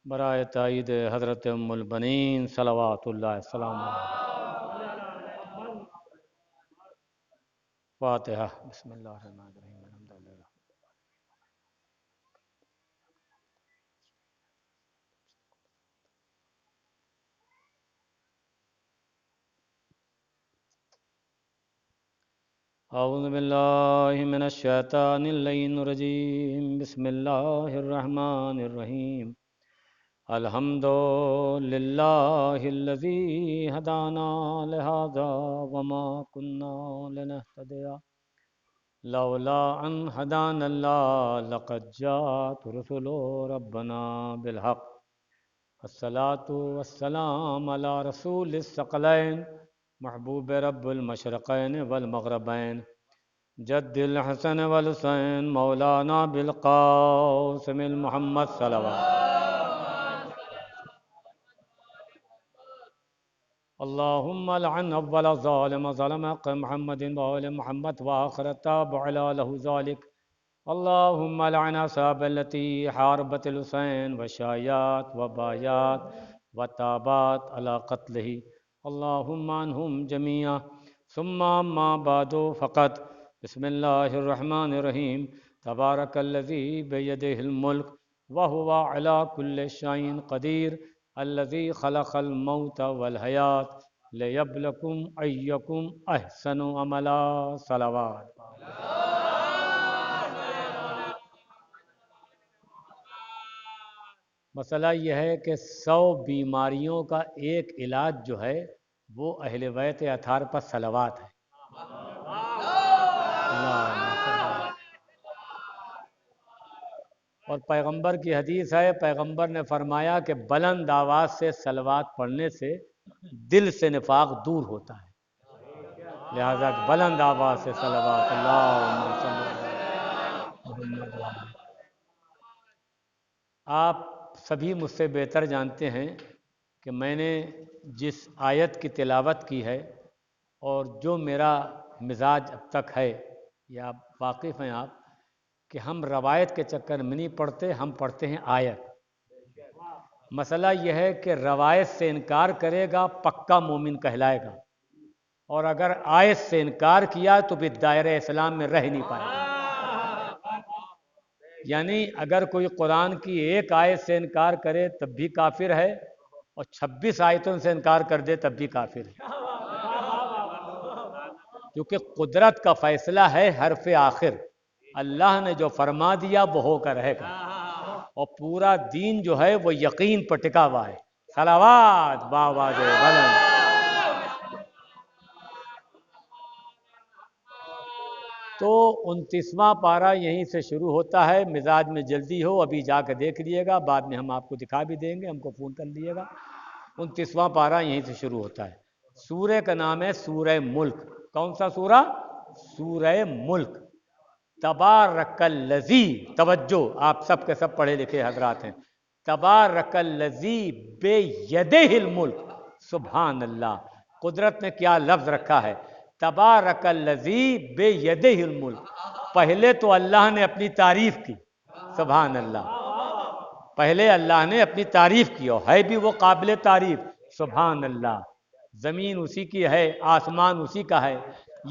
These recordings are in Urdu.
برائے تائید حضرت ام البنین صلوات اللہ السلام علیہ۔ فاتحہ بسم اللہ الرحمن الرحیم الحمد للہ۔ اعوذ باللہ من الشیطان اللعین الرجیم بسم اللہ الرحمن الرحیم الحمد للہ الذی ہدانا لہذا وما کنا لنہتدی لولا ان ہدانا اللہ لقد جاءت رسل ربنا بالحق الصلاة والسلام علی رسول الثقلین محبوب رب المشرقین والمغربین جد الحسن والحسین مولانا بالقاسم المحمد صلوات اللہم لعن اول ظالم ظلم حق محمد وآل محمد وآخر تابع له ذلك اللہم لعن اصحاب التي حاربت الحسین وشایات وبایات وتابات على قتله اللہم عنہم جمیعا ثم ما بعد فقط بسم اللہ الرحمن الرحیم تبارک الذی بیدہ الملک وہو علی کل شیء قدیر الذی خلق الموت والحیات لیبلکم ایکم احسن عملا صلوات۔ مسئلہ یہ ہے کہ 100 بیماریوں کا ایک علاج جو ہے وہ اہل بیت اطہار پر صلوات ہے۔ اور پیغمبر کی حدیث ہے، پیغمبر نے فرمایا کہ بلند آواز سے صلوات پڑھنے سے دل سے نفاق دور ہوتا ہے، لہذا بلند آواز سے صلوات اللہم صلی اللہ علیہ وسلم۔ آپ سبھی مجھ سے بہتر جانتے ہیں کہ میں نے جس آیت کی تلاوت کی ہے اور جو میرا مزاج اب تک ہے، یا واقف ہیں آپ کہ ہم روایت کے چکر میں نہیں پڑھتے، ہم پڑھتے ہیں آیت۔ مسئلہ یہ ہے کہ روایت سے انکار کرے گا پکا مومن کہلائے گا، اور اگر آیت سے انکار کیا تو پھر دائرہ اسلام میں رہ نہیں پائے گا۔ یعنی اگر کوئی قرآن کی ایک آیت سے انکار کرے تب بھی کافر ہے، اور 26 آیتوں سے انکار کر دے تب بھی کافر ہے، کیونکہ قدرت کا فیصلہ ہے حرف آخر۔ اللہ نے جو فرما دیا وہ ہو کر رہے گا، اور پورا دین جو ہے وہ یقین پر ٹکا ہوا ہے۔ صلوات باواز بلند۔ تو 29واں پارہ یہیں سے شروع ہوتا ہے، مزاج میں جلدی ہو ابھی جا کے دیکھ لیے گا، بعد میں ہم آپ کو دکھا بھی دیں گے، ہم کو فون کر لیے گا۔ 29واں پارہ یہیں سے شروع ہوتا ہے۔ سورہ کا نام ہے سورہ ملک۔ کون سا سورہ؟ سورہ ملک۔ تبارک الذی، توجہ آپ سب کے سب پڑھے لکھے حضرات ہیں، تبارک الذی بیدہ الملک، سبحان اللہ، قدرت نے کیا لفظ رکھا ہے، تبارک الذی بیدہ الملک۔ پہلے تو اللہ نے اپنی تعریف کی، سبحان اللہ، پہلے اللہ نے اپنی تعریف کی، اور ہے بھی وہ قابل تعریف، سبحان اللہ۔ زمین اسی کی ہے، آسمان اسی کا ہے۔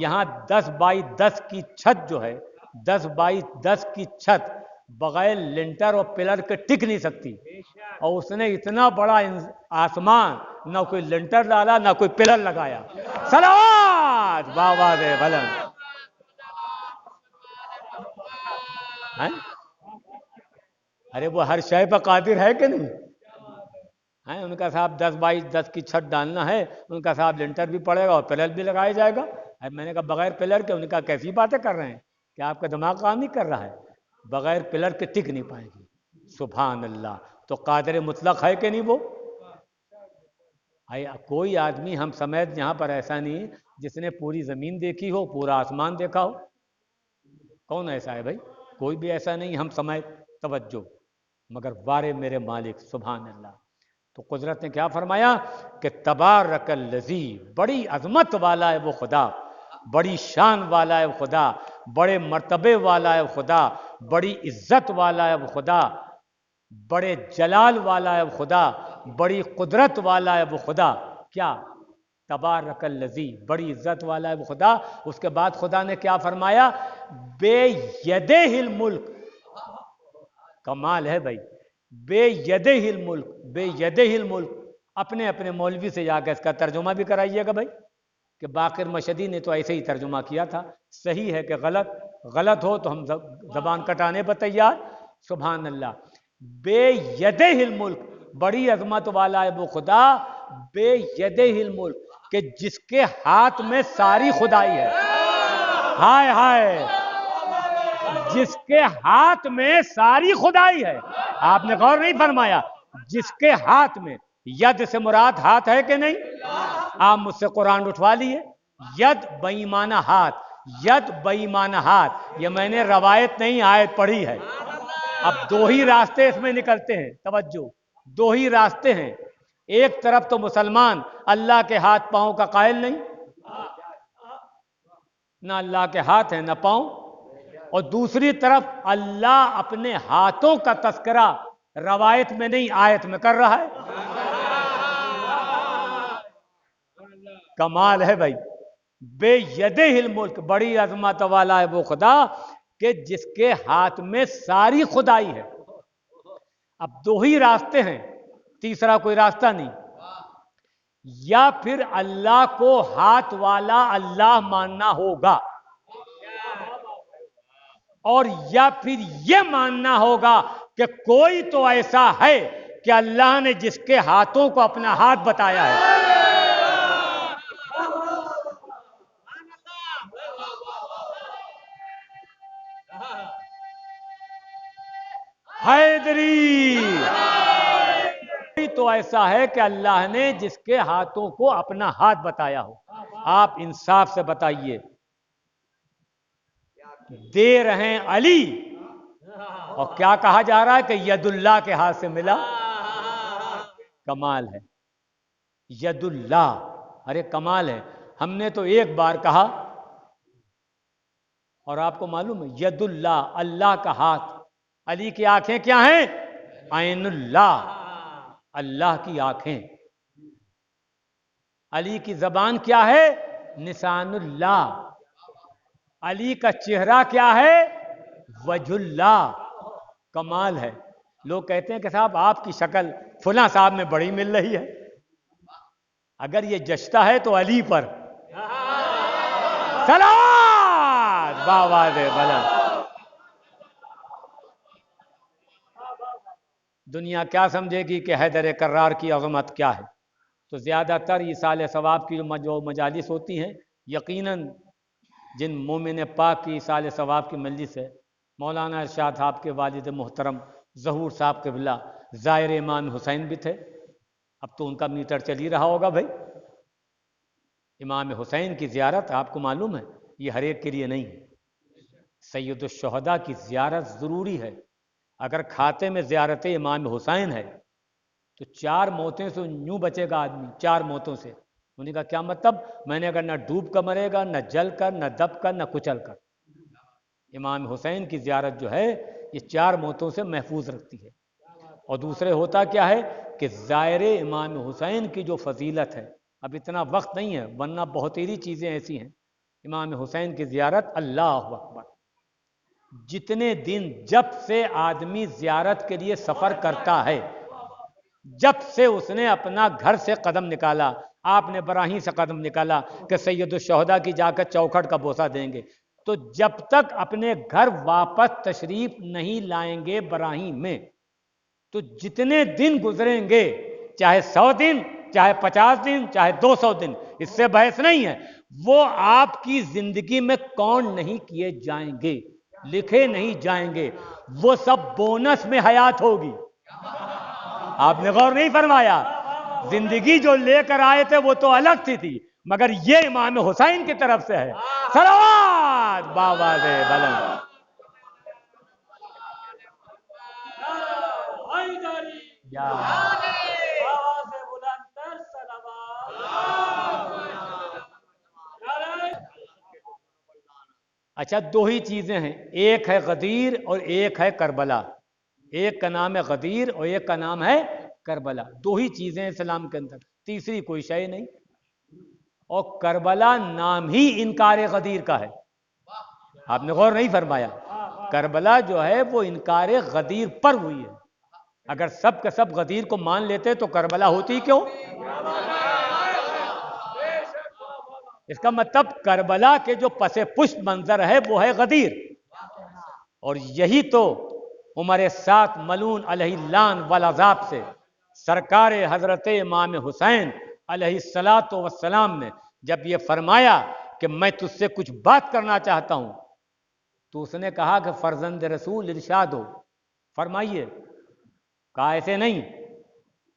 یہاں 10x10 کی چھت جو ہے، 10x10 کی چھت بغیر لنٹر اور پلر کے ٹک نہیں سکتی، اور اس نے اتنا بڑا آسمان نہ کوئی لنٹر ڈالا نہ کوئی پلر لگایا۔ صلوات باواز بلند۔ ارے وہ ہر شے پر قادر ہے کہ نہیں؟ ان کا صاحب 10x10 کی چھت ڈالنا ہے، ان کا صاحب لنٹر بھی پڑے گا اور پلر بھی لگایا جائے گا۔ میں نے کہا بغیر پلر کے؟ ان کا کیسی باتیں کر رہے ہیں، کیا آپ کا دماغ کام نہیں کر رہا ہے؟ بغیر پلر کے ٹک نہیں پائے گی، سبحان اللہ۔ تو قادر مطلق ہے کہ نہیں وہ؟ کوئی آدمی ہم سمیت یہاں پر ایسا نہیں جس نے پوری زمین دیکھی ہو، پورا آسمان دیکھا ہو۔ کون ایسا ہے بھائی؟ کوئی بھی ایسا نہیں ہم سمیت۔ توجہ، مگر وارے میرے مالک، سبحان اللہ۔ تو قدرت نے کیا فرمایا کہ تبارک الذی، بڑی عظمت والا ہے وہ خدا، بڑی شان والا ہے خدا، بڑے مرتبے والا ہے خدا، بڑی عزت والا ہے خدا، بڑے جلال والا ہے خدا، بڑی قدرت والا ہے وہ خدا. کیا؟ تبارک الذی، بڑی عزت والا ہے وہ خدا. اس کے بعد خدا نے کیا فرمایا؟ بے یدہ الملک. کمال ہے بھائی. بے یدہ الملک، بے یدہ الملک. اپنے اپنے مولوی سے جا کے اس کا ترجمہ بھی کرائیے گا بھائی، کہ باقر مشہدی نے تو ایسے ہی ترجمہ کیا تھا. صحیح ہے کہ غلط؟ غلط ہو تو ہم زبان کٹانے پر تیار. سبحان اللہ. بے یدہ الملک، بڑی عظمت والا ہے وہ خدا. بے یدہ الملک، کہ جس کے ہاتھ میں ساری خدائی ہے. ہائے ہائے، جس کے ہاتھ میں ساری خدائی ہے. آپ نے غور نہیں فرمایا؟ جس کے ہاتھ میں، ید سے مراد ہاتھ ہے کہ نہیں؟ آپ مجھ سے قرآن اٹھوا لیے. ید بےایمانہ ہاتھ، ید بےایمانہ ہاتھ، یہ میں نے روایت نہیں آیت پڑھی ہے. اب دو ہی راستے اس میں نکلتے ہیں، توجہ، دو ہی راستے ہیں. ایک طرف تو مسلمان اللہ کے ہاتھ پاؤں کا قائل نہیں، نہ اللہ کے ہاتھ ہیں نہ پاؤں، اور دوسری طرف اللہ اپنے ہاتھوں کا تذکرہ روایت میں نہیں آیت میں کر رہا ہے. کمال ہے بھائی. بے یدہ الملک، بڑی عظمت والا ہے وہ خدا کہ جس کے ہاتھ میں ساری خدائی ہے. اب دو ہی راستے ہیں، تیسرا کوئی راستہ نہیں. یا پھر اللہ کو ہاتھ والا اللہ ماننا ہوگا، اور یا پھر یہ ماننا ہوگا کہ کوئی تو ایسا ہے کہ اللہ نے جس کے ہاتھوں کو اپنا ہاتھ بتایا ہے. حیدری، کوئی تو ایسا ہے کہ اللہ نے جس کے ہاتھوں کو اپنا ہاتھ بتایا ہو. آپ انصاف سے بتائیے، دے رہے علی اور کیا کہا جا رہا ہے کہ ید اللہ کے ہاتھ سے ملا. کمال ہے. ید اللہ، ارے کمال ہے. ہم نے تو ایک بار کہا، اور آپ کو معلوم ہے ید اللہ، اللہ کا ہاتھ. علی کی آنکھیں کیا ہیں؟ عین اللہ، اللہ کی آنکھیں. علی کی زبان کیا ہے؟ لسان اللہ. علی کا چہرہ کیا ہے؟ وجہ اللہ. کمال ہے. لوگ کہتے ہیں کہ صاحب آپ کی شکل فلاں صاحب میں بڑی مل رہی ہے. اگر یہ جچتا ہے تو علی پر صلوات باواز بلند. دنیا کیا سمجھے گی کہ حیدر کرار کی عظمت کیا ہے؟ تو زیادہ تر ایصال ثواب کی جو مجالس ہوتی ہیں، یقیناً جن مومن پاک کی ایصال ثواب کی مجلس ہے، مولانا ارشاد صاحب کے والد محترم ظہور صاحب قبلہ زائر امام حسین بھی تھے. اب تو ان کا میٹر چل ہی رہا ہوگا بھائی. امام حسین کی زیارت آپ کو معلوم ہے یہ ہر ایک کے لیے نہیں ہے. سید الشہداء کی زیارت ضروری ہے. اگر کھاتے میں زیارت امام حسین ہے تو 4 موتیں سے یوں بچے گا آدمی. 4 موتوں سے. انہوں نے کہا کیا مطلب؟ میں نے کہا نہ ڈوب کر مرے گا، نہ جل کر، نہ دب کر، نہ کچل کر. امام حسین کی زیارت جو ہے یہ 4 موتوں سے محفوظ رکھتی ہے. اور دوسرے ہوتا کیا ہے کہ زائر امام حسین کی جو فضیلت ہے، اب اتنا وقت نہیں ہے ورنہ بہتیری چیزیں ایسی ہیں. امام حسین کی زیارت، اللہ اکبر، جتنے دن جب سے آدمی زیارت کے لیے سفر کرتا ہے، جب سے اس نے اپنا گھر سے قدم نکالا، آپ نے براہیم سے قدم نکالا کہ سید الشہداء کی جا کر چوکھٹ کا بوسہ دیں گے، تو جب تک اپنے گھر واپس تشریف نہیں لائیں گے براہیم میں، تو جتنے دن گزریں گے، چاہے 100 دن، چاہے 50 دن، چاہے 200 دن، اس سے بحث نہیں ہے، وہ آپ کی زندگی میں کون نہیں کیے جائیں گے، لکھے نہیں جائیں گے. وہ سب بونس میں حیات ہوگی. آپ نے غور نہیں فرمایا؟ زندگی جو لے کر آئے تھے وہ تو الگ تھی، مگر یہ امام حسین کی طرف سے ہے. صلوات باواز بلند. اچھا دو ہی چیزیں ہیں، ایک ہے غدیر اور ایک ہے کربلا، ایک کا نام ہے غدیر اور ایک کا نام ہے کربلا، دو ہی چیزیں اسلام کے اندر، تیسری کوئی شے نہیں۔ اور کربلا نام ہی انکار غدیر کا ہے، آپ نے غور نہیں فرمایا؟ کربلا جو ہے وہ انکار غدیر پر ہوئی ہے، اگر سب کے سب غدیر کو مان لیتے تو کربلا ہوتی کیوں؟ اس کا مطلب کربلا کے جو پس پشت منظر ہے وہ ہے غدیر، اور یہی تو عمر سات ملعون علیہ اللعن والعذاب سے سرکار حضرت امام حسین علیہ الصلاۃ والسلام نے جب یہ فرمایا کہ میں تجھ سے کچھ بات کرنا چاہتا ہوں، تو اس نے کہا کہ فرزند رسول ارشاد ہو، فرمائیے۔ کہا ایسے نہیں،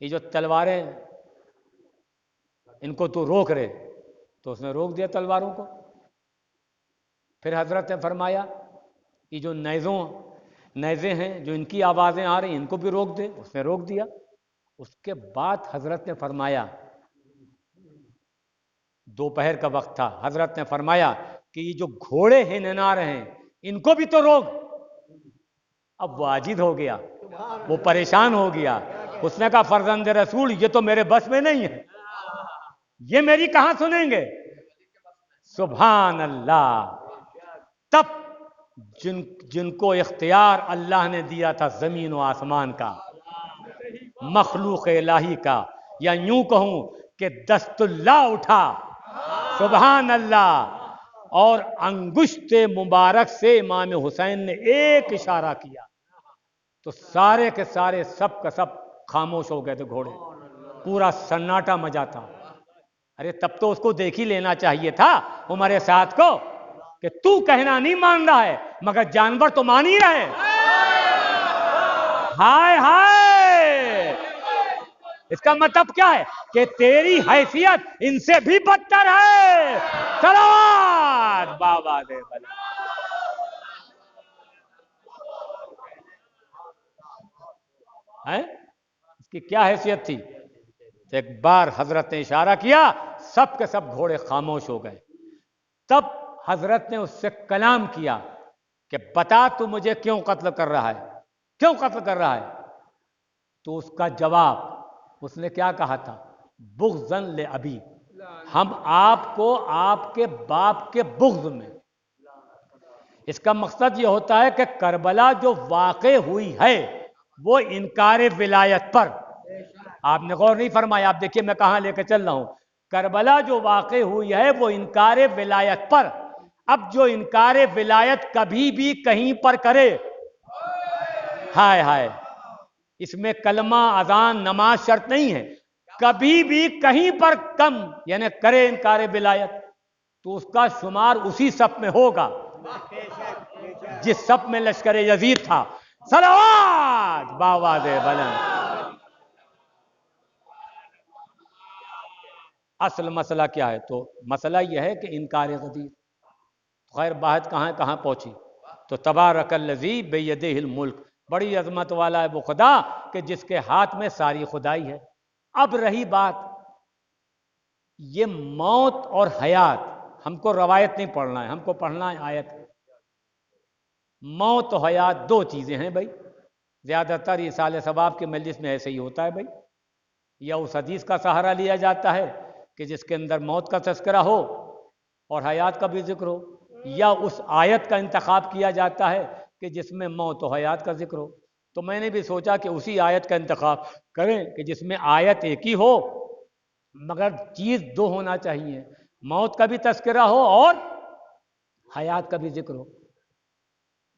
یہ جو تلواریں ان کو تو روک رہے، تو اس نے روک دیا تلواروں کو۔ پھر حضرت نے فرمایا یہ جو نیزے ہیں جو ان کی آوازیں آ رہی ہیں ان کو بھی روک دے، اس نے روک دیا۔ اس کے بعد حضرت نے فرمایا، دوپہر کا وقت تھا، حضرت نے فرمایا کہ یہ جو گھوڑے ہیں ننا رہے ہیں ان کو بھی تو روک۔ اب وہ عاجز ہو گیا، وہ پریشان ہو گیا، اس نے کہا فرزند رسول یہ تو میرے بس میں نہیں ہے، یہ میری کہاں سنیں گے؟ سبحان اللہ۔ تب جن کو اختیار اللہ نے دیا تھا زمین و آسمان کا، مخلوق الہی کا، یا یوں کہوں کہ دست اللہ اٹھا، سبحان اللہ، اور انگشت مبارک سے امام حسین نے ایک اشارہ کیا تو سارے کے سارے سب کا سب خاموش ہو گئے تھے گھوڑے، پورا سناٹا مچا تھا۔ ارے تب تو اس کو دیکھ ہی لینا چاہیے تھا عمر سعد کو کہ تو کہنا نہیں مان رہا ہے مگر جانور تو مان ہی رہے۔ ہائے ہائے، اس کا مطلب کیا ہے کہ تیری حیثیت ان سے بھی بدتر ہے۔ صلوات بابا دے بلا۔ اس کی کیا حیثیت تھی؟ ایک بار حضرت نے اشارہ کیا، سب کے سب گھوڑے خاموش ہو گئے۔ تب حضرت نے اس سے کلام کیا کہ بتا تو مجھے کیوں قتل کر رہا ہے، کیوں قتل کر رہا ہے؟ تو اس کا جواب اس نے کیا کہا تھا؟ بغضاً لأبی، ہم آپ کو آپ کے باپ کے بغض میں۔ اس کا مقصد یہ ہوتا ہے کہ کربلا جو واقع ہوئی ہے وہ انکار ولایت پر۔ آپ نے غور نہیں فرمایا، آپ دیکھیے میں کہاں لے کے چل رہا ہوں۔ کربلا جو واقع ہوئی ہے وہ انکار ولایت پر۔ اب جو انکار ولایت کبھی بھی کہیں پر کرے، ہائے ہائے، اس میں کلمہ اذان نماز شرط نہیں ہے، کبھی بھی کہیں پر کم یعنی کرے انکار ولایت تو اس کا شمار اسی صف میں ہوگا جس صف میں لشکر یزید تھا۔ صلوات باواز بلند۔ اصل مسئلہ کیا ہے؟ تو مسئلہ یہ ہے کہ انکار غدیر۔ خیر بات کہاں پہنچی؟ تو تبارک الذی بیدہ الملک، بڑی عظمت والا ہے وہ خدا کہ جس کے ہاتھ میں ساری خدائی ہے۔ اب رہی بات یہ موت اور حیات، ہم کو روایت نہیں پڑھنا ہے، ہم کو پڑھنا ہے آیت۔ موت و حیات دو چیزیں ہیں بھائی، زیادہ تر ایصال ثواب کے مجلس میں ایسے ہی ہوتا ہے بھائی، یا اس حدیث کا سہارا لیا جاتا ہے کہ جس کے اندر موت کا تذکرہ ہو اور حیات کا بھی ذکر ہو، یا اس آیت کا انتخاب کیا جاتا ہے کہ جس میں موت و حیات کا ذکر ہو۔ تو میں نے بھی سوچا کہ اسی آیت کا انتخاب کریں کہ جس میں آیت ایک ہی ہو مگر چیز دو ہونا چاہیے، موت کا بھی تذکرہ ہو اور حیات کا بھی ذکر ہو۔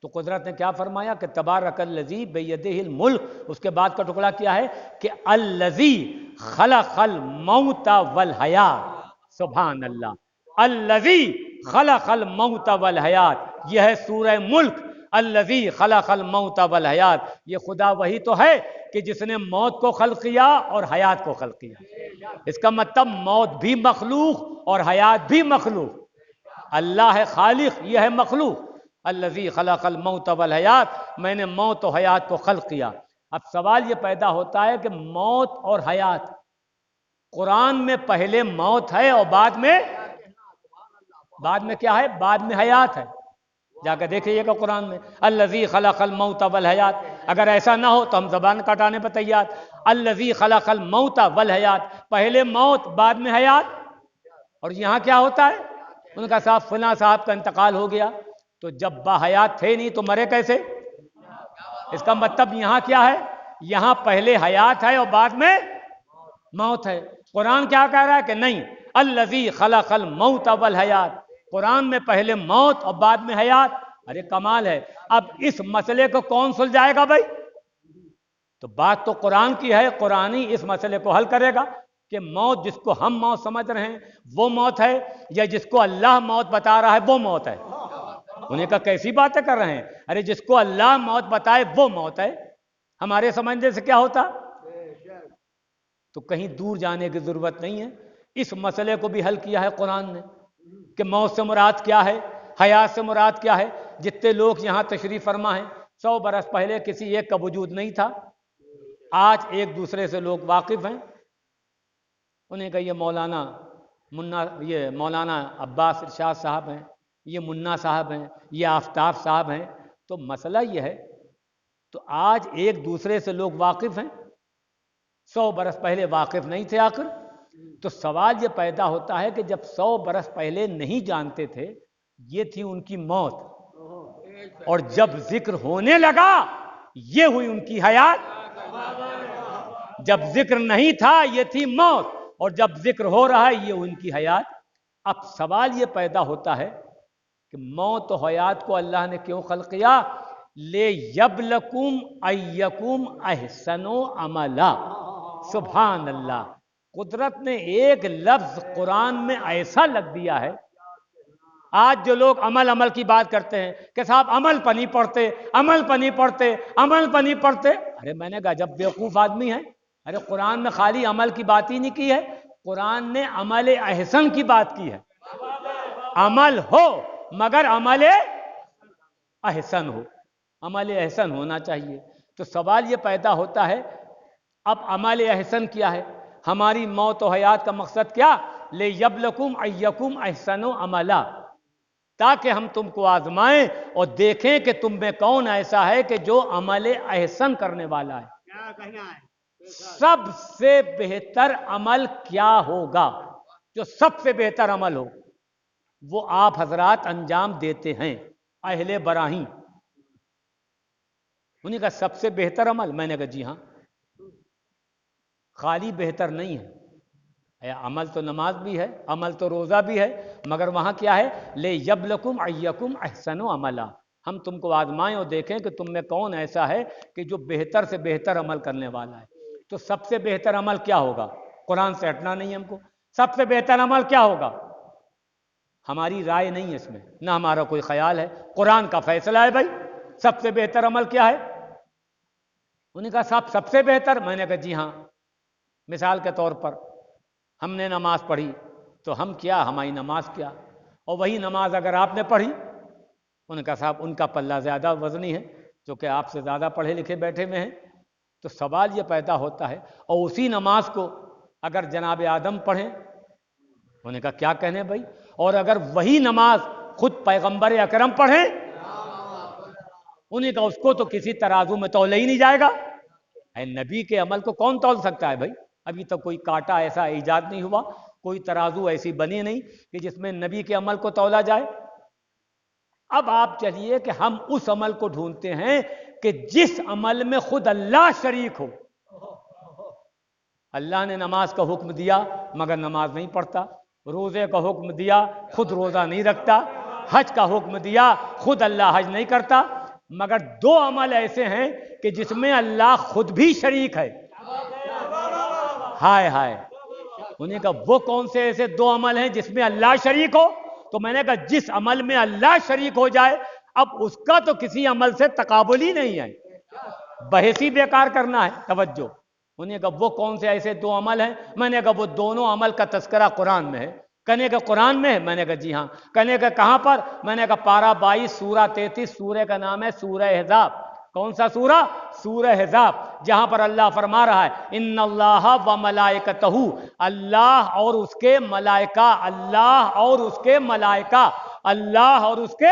تو قدرت نے کیا فرمایا کہ تبارک الذی بیدہ الملک، اس کے بعد کا ٹکڑا کیا ہے کہ الذی خلق الموت والحیات، سبحان اللہ، الذی خلق الموت والحیات، یہ ہے سورہ ملک۔ الذی خلق الموت والحیات، یہ خدا وہی تو ہے کہ جس نے موت کو خلق کیا اور حیات کو خلق کیا۔ اس کا مطلب موت بھی مخلوق اور حیات بھی مخلوق، اللہ ہے خالق، یہ ہے مخلوق۔ الذی خلق الموت والحیات، میں نے موت و حیات کو خلق کیا۔ اب سوال یہ پیدا ہوتا ہے کہ موت اور حیات، قرآن میں پہلے موت ہے اور بعد میں کیا ہے؟ بعد میں حیات ہے۔ جا کے دیکھیے گا قرآن میں الذی خلق الموت والحیات. اگر ایسا نہ ہو تو ہم زبان کٹانے پہ تیار. الذی خلق الموت والحیات, پہلے موت بعد میں حیات. اور یہاں کیا ہوتا ہے, ان کا صاحب فلاں صاحب کا انتقال ہو گیا, تو جب باحیات تھے نہیں تو مرے کیسے؟ اس کا مطلب یہاں کیا ہے, یہاں پہلے حیات ہے اور بعد میں موت ہے. قرآن کیا کہہ رہا ہے کہ نہیں, الذی خلق الموت والحیات, قرآن میں پہلے موت اور بعد میں حیات. ارے کمال ہے. اب اس مسئلے کو کون سلجھائے گا بھائی؟ تو بات تو قرآن کی ہے, قرآن ہی اس مسئلے کو حل کرے گا کہ موت جس کو ہم موت سمجھ رہے ہیں وہ موت ہے, یا جس کو اللہ موت بتا رہا ہے وہ موت ہے. انہیں کہا کیسی باتیں کر رہے ہیں؟ ارے جس کو اللہ موت بتائے وہ موت ہے, ہمارے سمجھنے سے کیا ہوتا؟ تو کہیں دور جانے کی ضرورت نہیں ہے, اس مسئلے کو بھی حل کیا ہے قرآن نے کہ موت سے مراد کیا ہے, حیات سے مراد کیا ہے. جتنے لوگ یہاں تشریف فرما ہیں, 100 برس پہلے کسی ایک کا وجود نہیں تھا, آج ایک دوسرے سے لوگ واقف ہیں. انہیں کہا یہ مولانا عباس ارشاد صاحب ہیں, یہ منا صاحب ہیں, یہ آفتاب صاحب ہیں. تو مسئلہ یہ ہے, تو آج ایک دوسرے سے لوگ واقف ہیں, 100 برس پہلے واقف نہیں تھے آخر. تو سوال یہ پیدا ہوتا ہے کہ جب 100 برس پہلے نہیں جانتے تھے, یہ تھی ان کی موت, اور جب ذکر ہونے لگا یہ ہوئی ان کی حیات. جب ذکر نہیں تھا یہ تھی موت, اور جب ذکر ہو رہا ہے یہ ان کی حیات. اب سوال یہ پیدا ہوتا ہے کہ موت و حیات کو اللہ نے کیوں خلق کیا؟ لِیَبْلَکُمْ أَیَّکُمْ أَحْسَنُ عَمَلًا. سبحان اللہ, قدرت نے ایک لفظ قرآن میں ایسا لگ دیا ہے. آج جو لوگ عمل کی بات کرتے ہیں کہ صاحب عمل پہ نہیں پڑھتے, عمل پہ نہیں پڑھتے, عمل پہ نہیں پڑھتے. ارے میں نے کہا جب بیوقوف آدمی ہے, ارے قرآن میں خالی عمل کی بات ہی نہیں کی ہے, قرآن نے عمل احسن کی بات کی ہے. عمل ہو مگر عمل احسن ہو, عمل احسن ہونا چاہیے. تو سوال یہ پیدا ہوتا ہے, اب عمل احسن کیا ہے؟ ہماری موت و حیات کا مقصد کیا؟ لِیَبْلَکُمْ أَیَّکُمْ أَحْسَنُ عَمَلًا, تاکہ ہم تم کو آزمائیں اور دیکھیں کہ تم میں کون ایسا ہے کہ جو عمل احسن کرنے والا ہے. سب سے بہتر عمل کیا ہوگا؟ جو سب سے بہتر عمل ہو وہ آپ حضرات انجام دیتے ہیں, اہل براہیم. انہیں کہا سب سے بہتر عمل, میں نے کہا جی ہاں, خالی بہتر نہیں ہے. عمل تو نماز بھی ہے, عمل تو روزہ بھی ہے, مگر وہاں کیا ہے؟ لِیَبْلَکُمْ أَیَّکُمْ أَحْسَنُ عَمَلًا, ہم تم کو آزمائیں اور دیکھیں کہ تم میں کون ایسا ہے کہ جو بہتر سے بہتر عمل کرنے والا ہے. تو سب سے بہتر عمل کیا ہوگا؟ قرآن سے ہٹنا نہیں ہے ہم کو. سب سے بہتر عمل کیا ہوگا؟ ہماری رائے نہیں ہے اس میں, نہ ہمارا کوئی خیال ہے, قرآن کا فیصلہ ہے بھائی. سب سے بہتر عمل کیا ہے؟ انہوں نے کہا صاحب سب سے بہتر, میں نے کہا جی ہاں. مثال کے طور پر ہم نے نماز پڑھی تو ہم کیا, ہماری نماز کیا, اور وہی نماز اگر آپ نے پڑھی, انہوں نے کہا صاحب ان کا پلہ زیادہ وزنی ہے جو کہ آپ سے زیادہ پڑھے لکھے بیٹھے ہوئے ہیں. تو سوال یہ پیدا ہوتا ہے, اور اسی نماز کو اگر جناب آدم پڑھیں, انہوں نے کہا کیا کہنے بھائی, اور اگر وہی نماز خود پیغمبر اکرم پڑھیں, انہوں نے کہا اس کو تو کسی ترازو میں تولا ہی نہیں جائے گا. اے نبی کے عمل کو کون تول سکتا ہے بھائی؟ ابھی تک کوئی کانٹا ایسا ایجاد نہیں ہوا, کوئی ترازو ایسی بنی نہیں کہ جس میں نبی کے عمل کو تولا جائے. اب آپ چلیے کہ ہم اس عمل کو ڈھونڈتے ہیں کہ جس عمل میں خود اللہ شریک ہو. اللہ نے نماز کا حکم دیا مگر نماز نہیں پڑھتا, روزے کا حکم دیا خود روزہ نہیں رکھتا, حج کا حکم دیا خود اللہ حج نہیں کرتا. مگر دو عمل ایسے ہیں کہ جس میں اللہ خود بھی شریک ہے. ہائے ہائے, انہیں کہا وہ کون سے ایسے دو عمل ہیں جس میں اللہ شریک ہو؟ تو میں نے کہا جس عمل میں اللہ شریک ہو جائے, اب اس کا تو کسی عمل سے تقابل ہی نہیں ہے, بحث ہی بیکار کرنا ہے. توجہ, انہیں کہا وہ کون سے ایسے دو عمل ہیں؟ میں نے کہا وہ دونوں عمل کا تذکرہ قرآن میں ہے. کہنے کا قرآن میں ہے؟ میں نے کہا جی ہاں. کہنے کا کہاں پر؟ میں نے کہا پارہ 22 سورہ 33, سورہ کا نام ہے سورہ احزاب. کون سا سورہ؟ سورہ احزاب, جہاں پر اللہ فرما رہا ہے ان اللہ و ملائکتہ, اللہ اور اس کے ملائکہ, اللہ اور اس کے ملائکہ, اللہ اور اس کے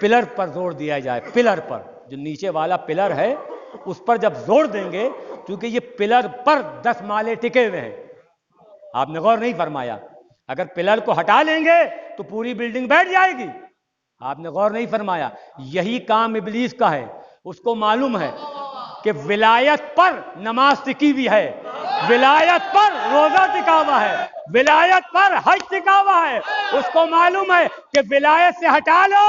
پلر پر زور دیا جائے، پلر پر، جو نیچے والا پلر ہے اس پر جب زور دیں گے، کیونکہ یہ پلر پر 10 مالے ٹکے ہوئے ہیں، آپ نے غور نہیں فرمایا، اگر پلر کو ہٹا لیں گے تو پوری بلڈنگ بیٹھ جائے گی، آپ نے غور نہیں فرمایا۔ یہی کام ابلیس کا ہے، اس کو معلوم ہے کہ ولایت پر نماز ٹکی ہوئی ہے، ولایت پر روزہ ٹکا ہوا ہے، ولایت پر حج ٹکا ہوا ہے، اس کو معلوم ہے کہ ولایت سے ہٹا لو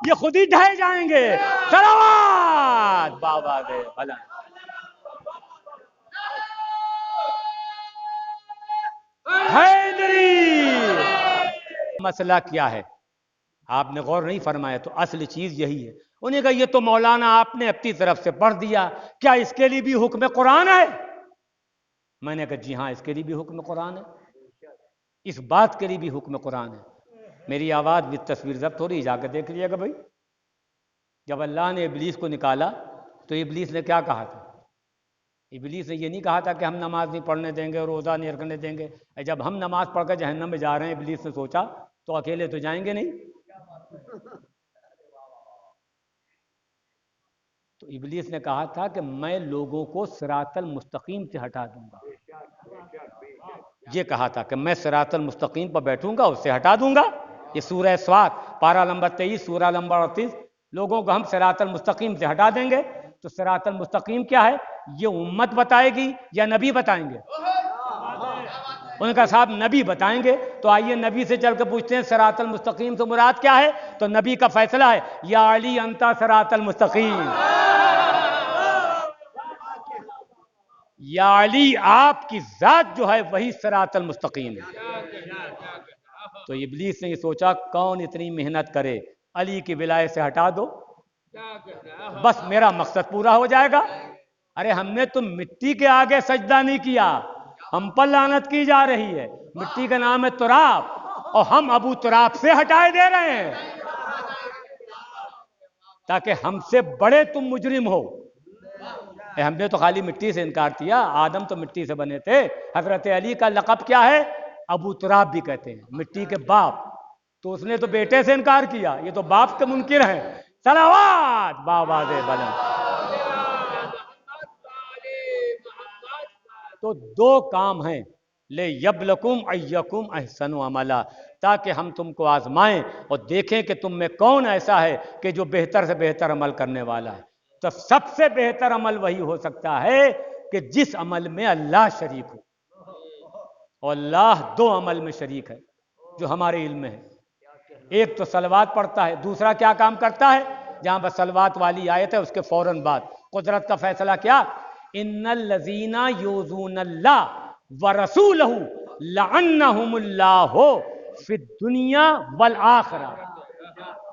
یہ خود ہی ڈھہ جائیں گے۔ صلوات بابا دے بھلا۔ حیدری مسئلہ کیا ہے آپ نے غور نہیں فرمایا، تو اصل چیز یہی ہے۔ انہیں کہا یہ تو مولانا آپ نے اپنی طرف سے پڑھ دیا، کیا اس کے لیے بھی حکم قرآن ہے؟ میں نے کہا جی ہاں، اس کے لیے بھی حکم قرآن ہے، اس بات کے لیے بھی حکم قرآن ہے۔ میری آواز بھی تصویر ضبط ہو رہی، جا کے دیکھ لیجیے گا بھائی۔ جب اللہ نے ابلیس کو نکالا تو ابلیس نے کیا کہا تھا؟ ابلیس نے یہ نہیں کہا تھا کہ ہم نماز نہیں پڑھنے دیں گے، روزہ نہیں رکھنے دیں گے۔ جب ہم نماز پڑھ کر جہنم میں جا رہے ہیں، ابلیس نے سوچا تو اکیلے تو جائیں گے نہیں، تو ابلیس نے کہا تھا کہ میں لوگوں کو صراط المستقیم سے ہٹا دوں گا، یہ کہا تھا کہ میں صراط المستقیم پر بیٹھوں گا، اس سے ہٹا دوں گا۔ یہ سورہ صاد پارہ نمبر 23 سورہ نمبر 38، لوگوں کو ہم صراط المستقیم سے ہٹا دیں گے۔ تو صراط المستقیم کیا ہے؟ یہ امت بتائے گی یا نبی بتائیں گے؟ ان کا صاحب نبی بتائیں گے۔ تو آئیے نبی سے چل کے پوچھتے ہیں صراط المستقیم سے مراد کیا ہے؟ تو نبی کا فیصلہ ہے، یا علی انتا صراط المستقیم، یا علی آپ کی ذات جو ہے وہی صراط المستقیم ہے۔ تو ابلیس نے یہ سوچا کون اتنی محنت کرے، علی کی ولایت سے ہٹا دو، بس میرا مقصد پورا ہو جائے گا۔ ارے ہم نے تو مٹی کے آگے سجدہ نہیں کیا، ہم پر لعنت کی جا رہی ہے، مٹی کا نام ہے تراب، اور ہم ابو تراب سے ہٹائے دے رہے ہیں تاکہ ہم سے بڑے تم مجرم ہو۔ ہم نے تو خالی مٹی سے انکار کیا، آدم تو مٹی سے بنے تھے۔ حضرت علی کا لقب کیا ہے؟ ابو تراب بھی کہتے ہیں، مٹی کے باپ، تو اس نے تو بیٹے سے انکار کیا، یہ تو باپ کے منکر ہیں۔ صلوات بابا دے بلند۔ تو دو کام ہیں، لے یبلکم ایکم احسن عملا، تاکہ ہم تم کو آزمائیں اور دیکھیں کہ تم میں کون ایسا ہے کہ جو بہتر سے بہتر عمل کرنے والا ہے۔ تو سب سے بہتر عمل وہی ہو سکتا ہے کہ جس عمل میں اللہ شریک ہو، اور اللہ دو عمل میں شریک ہے جو ہمارے علم میں ہے۔ ایک تو صلوات پڑھتا ہے، دوسرا کیا کام کرتا ہے؟ جہاں بس صلوات والی آیت ہے اس کے فوراً بعد قدرت کا فیصلہ کیا؟ ان الذین یؤذون اللہ ورسولہ لعنہم اللہ فی الدنیا والآخرہ۔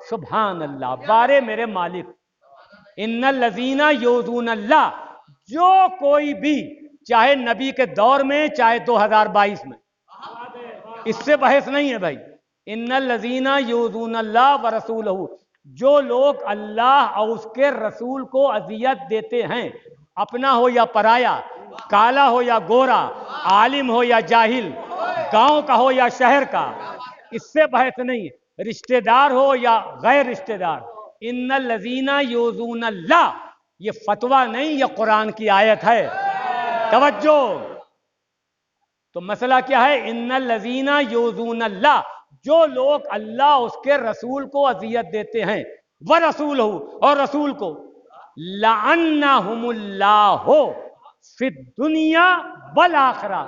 سبحان اللہ، بارے میرے مالک، ان الذین یؤذون اللہ، جو کوئی بھی، چاہے نبی کے دور میں چاہے 2022 میں، اس سے بحث نہیں ہے بھائی، ان الذین یؤذون اللہ ورسولہ، جو لوگ اللہ اور اس کے رسول کو اذیت دیتے ہیں، اپنا ہو یا پرایا، کالا ہو یا گورا، عالم ہو یا جاہل، گاؤں کا ہو یا شہر کا، اس سے بحث نہیں ہے، رشتہ دار ہو یا غیر رشتہ دار۔ ان الذین یؤذون اللہ، یہ فتویٰ نہیں، یہ قرآن کی آیت ہے، توجہ۔ تو مسئلہ کیا ہے؟ ان الذین یؤذون اللہ، جو لوگ اللہ اس کے رسول کو اذیت دیتے ہیں، ورسولہ، اور رسول کو، لعنہم اللہ فی الدنیا والآخرہ،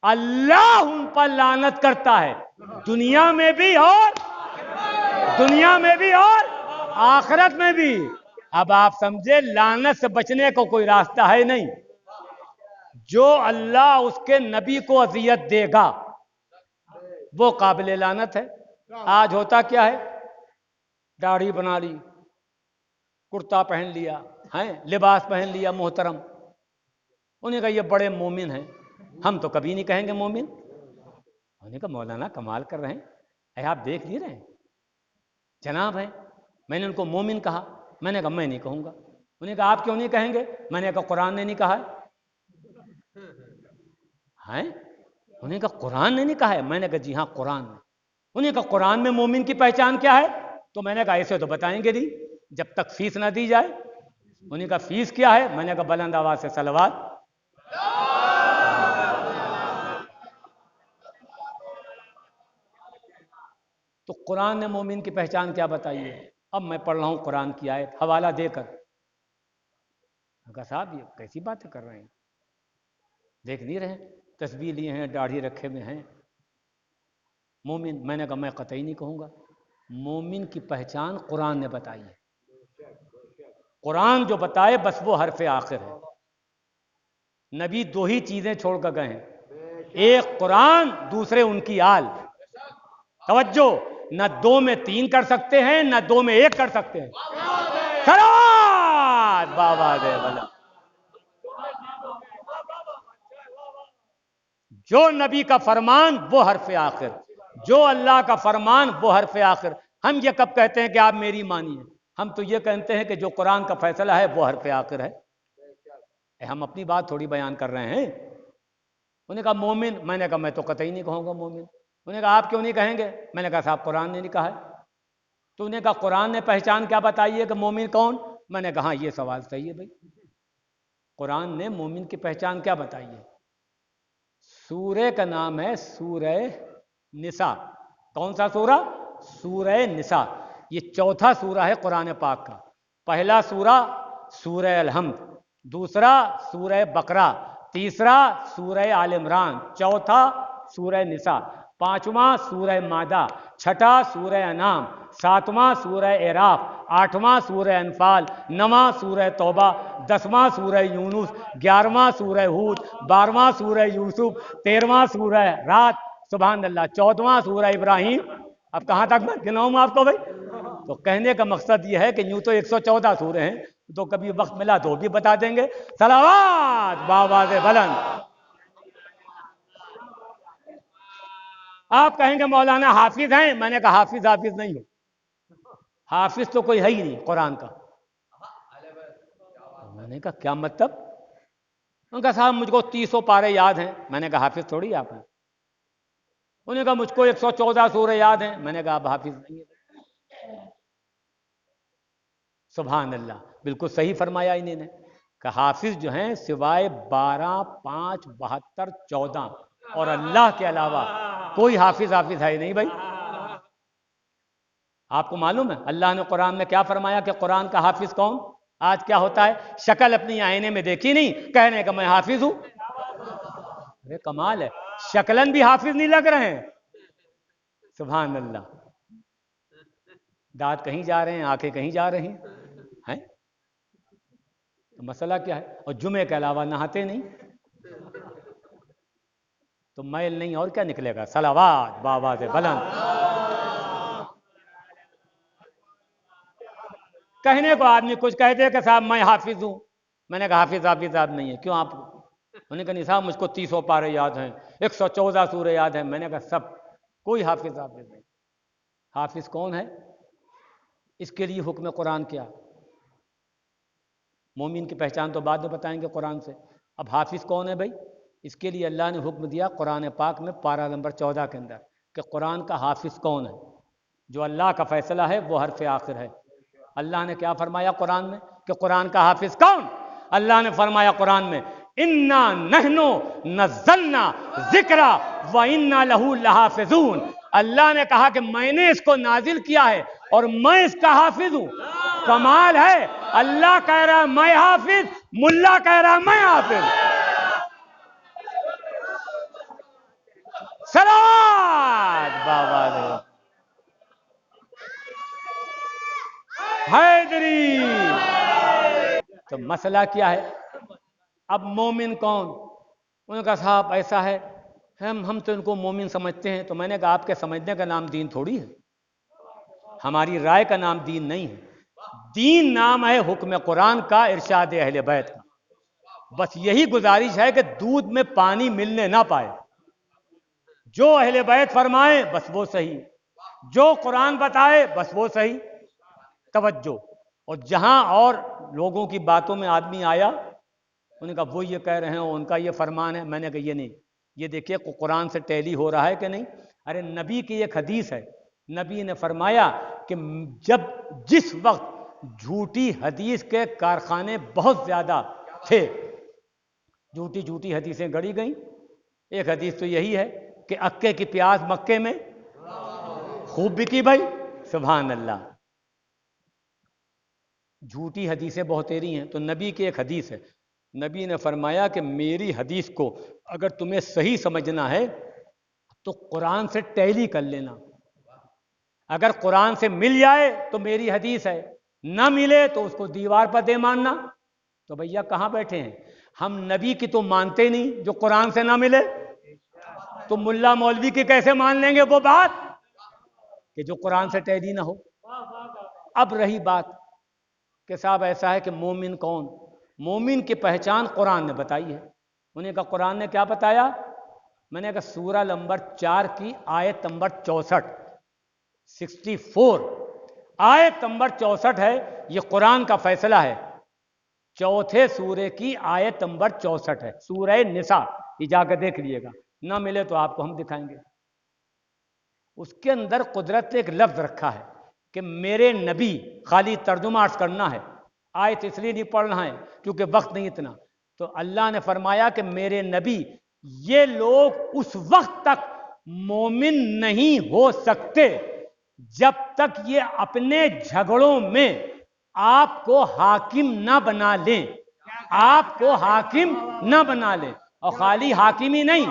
اللہ ان پر لعنت کرتا ہے، دنیا میں بھی اور آخرت میں بھی۔ اب آپ سمجھے لعنت سے بچنے کو کوئی راستہ ہے نہیں، جو اللہ اس کے نبی کو اذیت دے گا وہ قابل لعنت ہے۔ آج ہوتا کیا ہے؟ داڑھی بنا لی، کرتا پہن لیا، لباس پہن لیا محترم، انہیں کہا یہ بڑے مومن ہیں، ہم تو کبھی نہیں کہیں گے مومن۔ انہیں کہا مولانا کمال کر رہے ہیں، آپ دیکھ نہیں رہے ہیں، جناب ہیں، میں نے ان کو مومن کہا، میں نے کہا میں نہیں کہوں گا۔ انہیں کہا آپ کیوں نہیں کہیں گے؟ میں نے کہا قرآن نے نہیں کہا ہے۔ انہیں کہا قرآن نے نہیں کہا ہے؟ میں نے کہا جی ہاں قرآن نے۔ انہیں کہا قرآن میں مومن کی پہچان کیا ہے؟ تو میں نے کہا ایسے تو بتائیں گے نہیں جب تک فیس نہ دی جائے. انہیں کا فیس کیا ہے؟ میں نے کہا بلند آواز سے صلوات. تو قرآن نے مومن کی پہچان کیا بتائی ہے؟ اب میں پڑھ رہا ہوں قرآن کی آیت حوالہ دے کر. کہا صاحب یہ کیسی باتیں کر رہے ہیں؟ دیکھ نہیں رہے تسبیح لیے ہیں, داڑھی رکھے ہوئے ہیں. مومن, میں نے کہا میں قطعی نہیں کہوں گا. مومن کی پہچان قرآن نے بتائی ہے. قرآن جو بتائے بس وہ حرف آخر ہے. نبی دو ہی چیزیں چھوڑ کر گئے ہیں, ایک قرآن, دوسرے ان کی آل. توجہ, نہ دو میں تین کر سکتے ہیں نہ دو میں ایک کر سکتے ہیں. صلوات بابا دے بلا. جو نبی کا فرمان وہ حرف آخر, جو اللہ کا فرمان وہ حرف آخر. ہم یہ کب کہتے ہیں کہ آپ میری مانیے؟ ہم تو یہ کہتے ہیں کہ جو قرآن کا فیصلہ ہے وہ حرف آخر ہے. ہم اپنی بات تھوڑی بیان کر رہے ہیں. انہیں کہا مومن, میں نے کہا میں تو قطعی نہیں کہوں گا مومن. انہیں کہا آپ کیوں نہیں کہیں گے؟ میں نے کہا صاحب قرآن نے نہیں کہا ہے. تو انہیں کہا قرآن نے پہچان کیا بتائی ہے کہ مومن کون؟ میں نے کہا ہاں یہ سوال صحیح ہے بھائی. قرآن نے مومن کی پہچان کیا بتائی ہے؟ سورہ کا نام ہے سورہ نساء. کون سا سورہ؟ سورہ نساء. یہ چوتھا سورہ ہے قرآن پاک کا. پہلا سورہ سورہ الحمد, دوسرا سورہ بقرہ, تیسرا سورہ آل عمران, چوتھا سورہ نساء, پانچواں سورہ مائدہ, چھٹا سورہ انعام, ساتواں سورہ اعراف, آٹھواں سورہ انفال, نواں سورہ توبہ, دسواں سورہ یونس, گیارہواں سورہ ہود, بارہواں سورہ یوسف, تیرہواں سورہ رات, سبحان اللہ, چودہواں سورہ ابراہیم. اب کہاں تک میں گناؤں آپ کو بھائی؟ تو کہنے کا مقصد یہ ہے کہ یوں تو 114 سورے ہیں, تو کبھی وقت ملا تو بھی بتا دیں گے. صلوات بابا دے بلند. آپ کہیں گے مولانا حافظ ہیں. میں نے کہا حافظ نہیں ہو. حافظ تو کوئی ہے ہی نہیں قرآن کا. میں نے کہا کیا مطلب؟ انہوں نے کہا صاحب مجھ کو 300 پارے یاد ہیں. میں نے کہا حافظ تھوڑی آپ ہیں. انہوں نے کہا مجھ کو 114 سورے یاد ہیں. میں نے کہا آپ حافظ نہیں ہیں. سبحان اللہ, بالکل صحیح فرمایا انہوں نے کہ حافظ جو ہیں سوائے 12, 5, 72, 14 اور اللہ کے علاوہ کوئی حافظ ہے نہیں بھائی. آپ کو معلوم ہے اللہ نے قرآن میں کیا فرمایا کہ قرآن کا حافظ کون؟ آج کیا ہوتا ہے, شکل اپنی آئینے میں دیکھی نہیں, کہنے کہ میں حافظ ہوں. ارے کمال ہے, شکلن بھی حافظ نہیں لگ رہے ہیں. سبحان اللہ. دانت کہیں جا رہے ہیں, آنکھیں کہیں جا رہی ہیں. تو مسئلہ کیا ہے؟ اور جمعے کے علاوہ نہاتے نہیں تو میل نہیں اور کیا نکلے گا. صلوات بابا دے بلند. کہنے کو آدمی کچھ کہتے کہ صاحب میں حافظ ہوں. میں نے کہا حافظ نہیں ہے. کیوں آپ؟ انہوں نے کہا نہیں صاحب مجھ کو 300 پارے یاد ہیں, 114 سورے یاد ہیں. میں نے کہا سب, کوئی حافظ نہیں. حافظ کون ہے؟ اس کے لیے حکم قرآن کیا؟ مومن کی پہچان تو بعد میں بتائیں گے قرآن سے. اب حافظ کون ہے بھائی؟ اس کے لیے اللہ نے حکم دیا قرآن پاک میں پارہ نمبر 14 کے اندر کہ قرآن کا حافظ کون ہے. جو اللہ کا فیصلہ ہے وہ حرف آخر ہے. اللہ نے کیا فرمایا قرآن میں کہ قرآن کا حافظ کون؟ اللہ نے فرمایا قرآن میں انا نحنو نزلنا ذکر و انا لہو لحافظون. اللہ نے کہا کہ میں نے اس کو نازل کیا ہے اور میں اس کا حافظ ہوں. کمال ہے, اللہ کہہ رہا میں حافظ, ملا کہہ رہا میں حافظ. صلوات بابا دے حیدری. تو مسئلہ کیا ہے؟ اب مومن کون؟ انہوں نے کہا صاحب ایسا ہے, ہم تو ان کو مومن سمجھتے ہیں. تو میں نے کہا آپ کے سمجھنے کا نام دین تھوڑی ہے, ہماری رائے کا نام دین نہیں ہے. دین نام ہے حکم قرآن کا, ارشاد اہل بیت کا. بس یہی گزارش ہے کہ دودھ میں پانی ملنے نہ پائے. جو اہل بیت فرمائے بس وہ صحیح, جو قرآن بتائے بس وہ صحیح. توجہ. اور جہاں اور لوگوں کی باتوں میں آدمی آیا, انہوں نے کہا وہ یہ کہہ رہے ہیں ان کا یہ فرمان ہے. میں نے کہا یہ نہیں, یہ دیکھیے قرآن سے ٹیلی ہو رہا ہے کہ نہیں. ارے نبی کی ایک حدیث ہے, نبی نے فرمایا کہ جس وقت جھوٹی حدیث کے کارخانے بہت زیادہ تھے، جھوٹی حدیثیں گڑی گئیں. ایک حدیث تو یہی ہے کہ اکے کی پیاز مکے میں خوب بکی بھائی، سبحان اللہ. جھوٹی حدیثیں بہتیری ہیں. تو نبی کی ایک حدیث ہے، نبی نے فرمایا کہ میری حدیث کو اگر تمہیں صحیح سمجھنا ہے تو قرآن سے ٹیلی کر لینا. اگر قرآن سے مل جائے تو میری حدیث ہے، نہ ملے تو اس کو دیوار پر دے ماننا. تو بھیا کہاں بیٹھے ہیں ہم؟ نبی کی تو مانتے نہیں جو قرآن سے نہ ملے، تو ملا مولوی کی کیسے مان لیں گے وہ بات کہ جو قرآن سے ٹیلی نہ ہو. اب رہی بات کہ صاحب ایسا ہے کہ مومن کون؟ مومن کی پہچان قرآن نے بتائی ہے. انہیں کہا قرآن نے کیا بتایا؟ میں نے کہا سورہ نمبر 4 کی آیت نمبر 64 آیت نمبر 64 ہے، یہ قرآن کا فیصلہ ہے. چوتھے سورے کی آیت نمبر 64 ہے، سورہ نساء. یہ جا کے دیکھ لیے گا، نہ ملے تو آپ کو ہم دکھائیں گے. اس کے اندر قدرت نے ایک لفظ رکھا ہے کہ میرے نبی، خالی ترجمہ عرض کرنا ہے، آیت اس لیے نہیں پڑھنا ہے کیونکہ وقت نہیں اتنا. تو اللہ نے فرمایا کہ میرے نبی، یہ لوگ اس وقت تک مومن نہیں ہو سکتے جب تک یہ اپنے جھگڑوں میں آپ کو حاکم نہ بنا لیں. آپ کو حاکم نہ بنا لیں، اور خالی حاکم ہی نہیں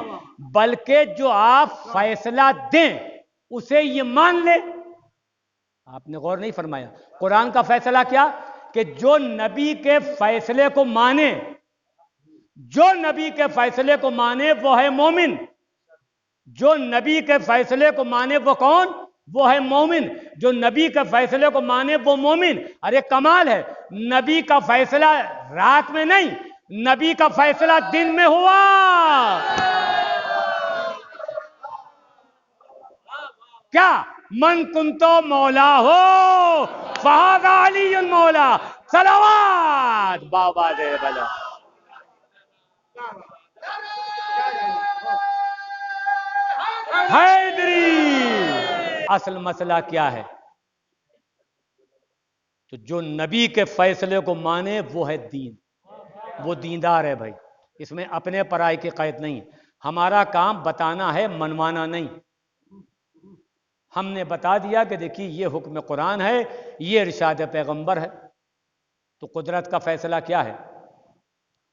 بلکہ جو آپ فیصلہ دیں اسے یہ مان لے. آپ نے غور نہیں فرمایا. قرآن کا فیصلہ کیا؟ کہ جو نبی کے فیصلے کو مانے، جو نبی کے فیصلے کو مانے وہ ہے مومن. جو نبی کے فیصلے کو مانے وہ کون؟ وہ ہے مومن. جو نبی کے فیصلے کو مانے وہ مومن. ارے کمال ہے، نبی کا فیصلہ رات میں نہیں، نبی کا فیصلہ دن میں ہوا. کیا؟ من کنتو مولا ہو فہذا علی مولا. صلوات بابا دے بلا. حیدری. اصل مسئلہ کیا ہے؟ تو جو نبی کے فیصلے کو مانے وہ ہے دین، وہ دیندار ہے بھائی. اس میں اپنے پرائے کی قید نہیں. ہمارا کام بتانا ہے، منوانا نہیں. ہم نے بتا دیا کہ دیکھیے یہ حکم قرآن ہے، یہ ارشاد پیغمبر ہے. تو قدرت کا فیصلہ کیا ہے؟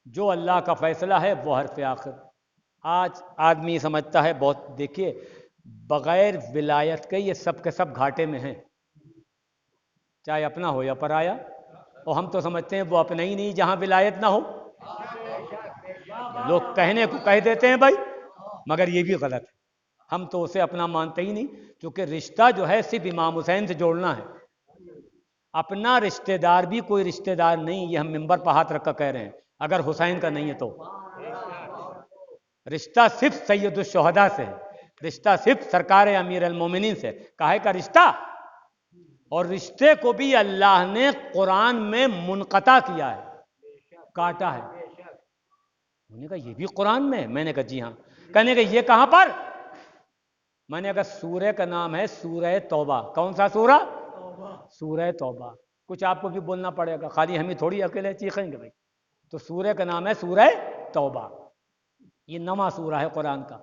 جو اللہ کا فیصلہ ہے وہ حرف آخر. آج آدمی سمجھتا ہے بہت، دیکھیے بغیر ولایت کے یہ سب کے سب گھاٹے میں ہیں، چاہے اپنا ہو یا پرایا. اور ہم تو سمجھتے ہیں وہ اپنا ہی نہیں جہاں ولایت نہ ہو. لوگ کہنے کو کہہ دیتے ہیں بھائی، مگر یہ بھی غلط ہے. ہم تو اسے اپنا مانتے ہی نہیں، کیونکہ رشتہ جو ہے صرف امام حسین سے جوڑنا ہے. اپنا رشتہ دار بھی کوئی رشتہ دار نہیں. یہ ہم منبر پر ہاتھ رکھ کر کہہ رہے ہیں، اگر حسین کا نہیں ہے تو. رشتہ صرف سید الشہداء سے ہے، رشتہ صرف سرکار امیر المومنین سے. کاہے کا رشتہ؟ اور رشتے کو بھی اللہ نے قرآن میں منقطع کیا ہے، کاٹا ہے. انہوں نے کہا یہ بھی قرآن میں؟ میں نے کہا جی ہاں. کہنے کہ یہ کہاں پر؟ میں نے کہا سورہ کا نام ہے سورہ توبہ. کون سا سورہ؟ سورہ توبہ. کچھ آپ کو بھی بولنا پڑے گا، خالی ہمیں تھوڑی اکیلے چیخیں گے بھائی. تو سورہ کا نام ہے سورہ توبہ. یہ نواں سورہ ہے قرآن کا.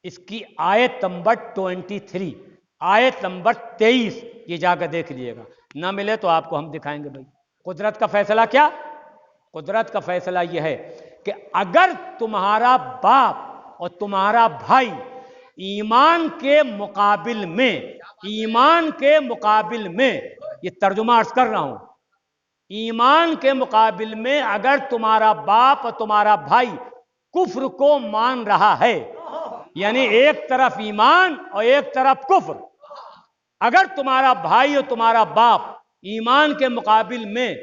اس کی آیت نمبر 23، آیت نمبر 23 یہ جا کر دیکھ لیے گا. نہ ملے تو آپ کو ہم دکھائیں گے بھائی. قدرت کا فیصلہ کیا؟ قدرت کا فیصلہ یہ ہے کہ اگر تمہارا باپ اور تمہارا بھائی ایمان کے مقابل میں، ایمان کے مقابل میں، یہ ترجمہ عرض کر رہا ہوں، ایمان کے مقابل میں اگر تمہارا باپ اور تمہارا بھائی کفر کو مان رہا ہے، یعنی ایک طرف ایمان اور ایک طرف کفر، اگر تمہارا بھائی اور تمہارا باپ ایمان کے مقابل میں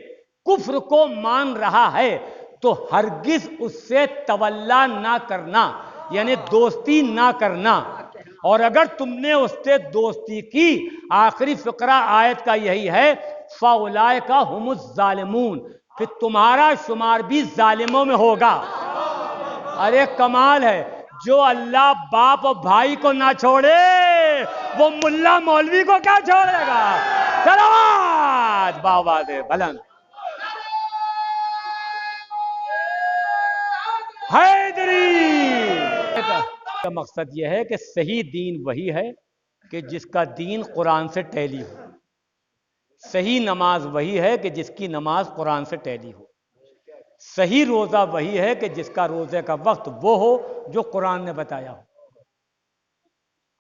کفر کو مان رہا ہے تو ہرگز اس سے تولا نہ کرنا، یعنی دوستی نہ کرنا. اور اگر تم نے اس سے دوستی کی، آخری فقرہ آیت کا یہی ہے، فَأُولَئِكَ هُمُ الظَّالِمُونَ، پھر تمہارا شمار بھی ظالموں میں ہوگا. ارے کمال ہے، جو اللہ باپ اور بھائی کو نہ چھوڑے وہ ملا مولوی کو کیا چھوڑے گا؟ سلوات بابا دے بلند حیدری کا مقصد یہ ہے کہ صحیح دین وہی ہے کہ جس کا دین قرآن سے ٹیلی ہو، صحیح نماز وہی ہے کہ جس کی نماز قرآن سے ٹیلی ہو، صحیح روزہ وہی ہے کہ جس کا روزے کا وقت وہ ہو جو قرآن نے بتایا ہو۔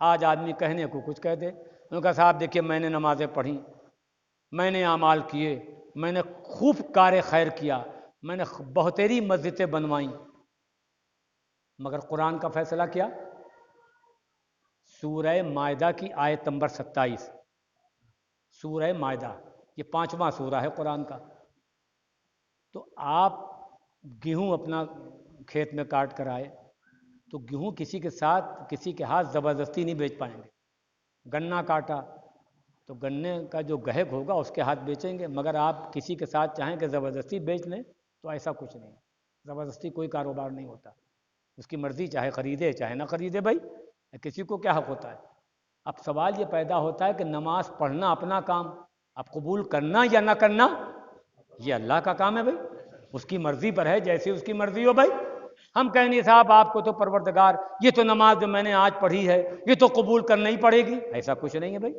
آج آدمی کہنے کو کچھ کہہ دے، انہوں کا صاحب دیکھیے میں نے نمازیں پڑھی، میں نے اعمال کیے، میں نے خوب کار خیر کیا، میں نے بہتری مسجدیں بنوائیں، مگر قرآن کا فیصلہ کیا؟ سورہ مائدہ کی آیت نمبر 27، سورہ مائدہ یہ 5واں سورہ ہے قرآن کا۔ تو آپ گیہوں اپنا کھیت میں کاٹ کر آئے تو گیہوں کسی کے ساتھ کسی کے ہاتھ زبردستی نہیں بیچ پائیں گے۔ گنا کاٹا تو گنے کا جو گہک ہوگا اس کے ہاتھ بیچیں گے، مگر آپ کسی کے ساتھ چاہیں کہ زبردستی بیچ لیں تو ایسا کچھ نہیں، زبردستی کوئی کاروبار نہیں ہوتا، اس کی مرضی، چاہے خریدے چاہے نہ خریدے، بھائی کسی کو کیا حق ہوتا ہے؟ اب سوال یہ پیدا ہوتا ہے کہ نماز پڑھنا اپنا کام، اب قبول کرنا یا نہ کرنا یہ اللہ کا کام ہے، بھائی اس کی مرضی پر ہے، جیسی اس کی مرضی ہو۔ بھائی ہم کہیں گے صاحب آپ کو تو پروردگار یہ تو نماز جو میں نے آج پڑھی ہے یہ تو قبول کرنا ہی پڑے گی، ایسا کچھ نہیں ہے بھائی،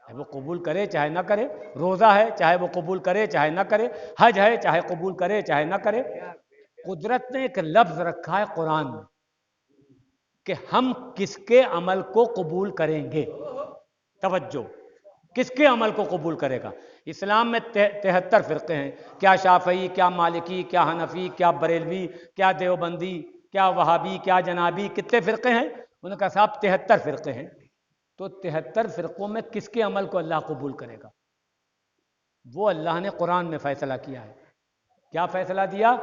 وہ قبول کرے چاہے نہ کرے، روزہ ہے چاہے وہ قبول کرے چاہے نہ کرے، حج ہے چاہے قبول کرے چاہے نہ کرے۔ قدرت نے ایک لفظ رکھا ہے قرآن میں کہ ہم کس کے عمل کو قبول کریں گے، توجہ، کس کے عمل کو قبول کرے گا؟ اسلام میں 73 فرقے ہیں، کیا شافعی، کیا مالکی، کیا حنفی، کیا بریلوی، کیا دیوبندی، کیا وہابی، کیا جنابی، کتنے فرقے ہیں؟ انہوں نے کہا صاحب 73 فرقے ہیں، تو 73 فرقوں میں کس کے عمل کو اللہ قبول کرے گا؟ وہ اللہ نے قرآن میں فیصلہ کیا ہے۔ کیا فیصلہ دیا؟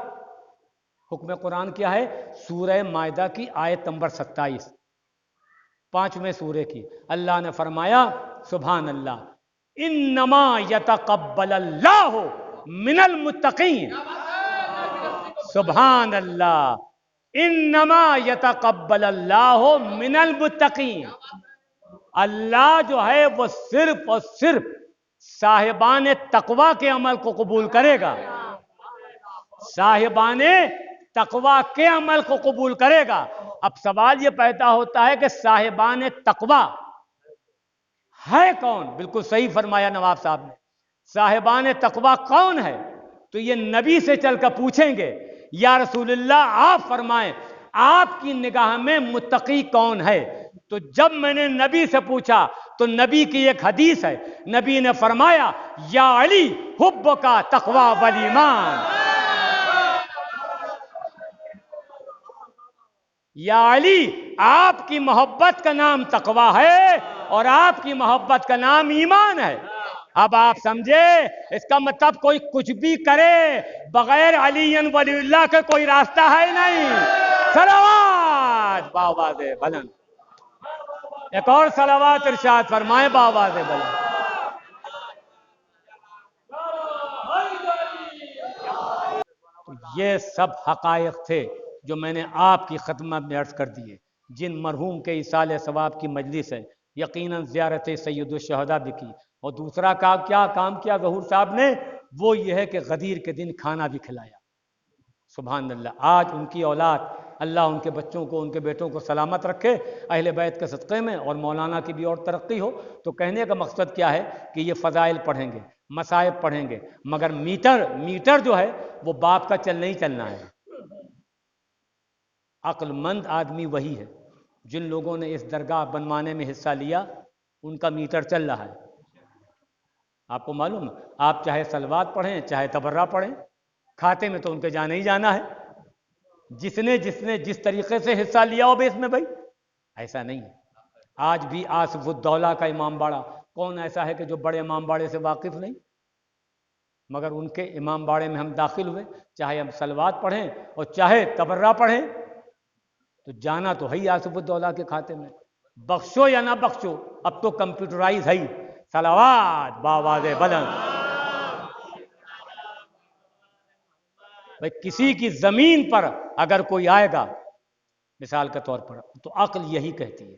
حکم قرآن کیا ہے؟ سورہ مائدہ کی آیت نمبر 27، 5ویں سورے کی، اللہ نے فرمایا سبحان اللہ انما یتقبل اللہ من المتقین، سبحان اللہ انما یتقبل اللہ من المتقین، اللہ جو ہے وہ صرف اور صرف صاحبان تقوی کے عمل کو قبول کرے گا، صاحبان تقوی کے عمل کو قبول کرے گا۔ اب سوال یہ پیدا ہوتا ہے کہ صاحبان تقوی ہے کون؟ بالکل صحیح فرمایا نواب صاحب نے، صاحبان تقوی کون ہے؟ تو یہ نبی سے چل کر پوچھیں گے یا رسول اللہ آپ فرمائیں آپ کی نگاہ میں متقی کون ہے؟ تو جب میں نے نبی سے پوچھا تو نبی کی ایک حدیث ہے، نبی نے فرمایا یا علی حب کا تقوی والایمان، یا علی آپ کی محبت کا نام تقوی ہے اور آپ کی محبت کا نام ایمان ہے۔ اب آپ سمجھے اس کا مطلب کوئی کچھ بھی کرے بغیر علی ولی اللہ کے کوئی راستہ ہے نہیں۔ صلوات باواز بلند، ایک اور صلوات ارشاد فرمائے باواز بلند۔ یہ سب حقائق تھے جو میں نے آپ کی خدمت میں عرض کر دیے، جن مرحوم کے ایصال ثواب کی مجلس ہے، یقیناً زیارت سید الشہداء بھی کی، اور دوسرا کیا کام کیا ظہور صاحب نے؟ وہ یہ ہے کہ غدیر کے دن کھانا بھی کھلایا۔ سبحان اللہ، آج ان کی اولاد، اللہ ان کے بچوں کو، ان کے بیٹوں کو سلامت رکھے اہل بیت کے صدقے میں، اور مولانا کی بھی اور ترقی ہو۔ تو کہنے کا مقصد کیا ہے کہ یہ فضائل پڑھیں گے، مصائب پڑھیں گے، مگر میٹر جو ہے وہ باپ کا چلنا ہی چلنا ہے۔ عقل مند آدمی وہی ہے، جن لوگوں نے اس درگاہ بنوانے میں حصہ لیا ان کا میٹر چل رہا ہے۔ آپ کو معلوم ہے، آپ چاہے صلوات پڑھیں چاہے تبرہ پڑھیں، کھاتے میں تو ان کے جانا ہی جانا ہے۔ جس نے جس طریقے سے حصہ لیا ہو بھی اس میں، بھائی ایسا نہیں ہے۔ آج بھی آصف الدولہ کا امام باڑہ، کون ایسا ہے کہ جو بڑے امام باڑے سے واقف نہیں؟ مگر ان کے امام باڑے میں ہم داخل ہوئے، چاہے ہم صلوات پڑھیں اور چاہے تبرہ پڑھیں، تو جانا تو ہے ہی آصف الدولہ کے کھاتے میں، بخشو یا نہ بخشو، اب تو کمپیوٹرائز ہے ہی۔ صلوات باواز بلند۔ بھائی کسی کی زمین پر اگر کوئی آئے گا مثال کے طور پر تو عقل یہی کہتی ہے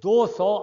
200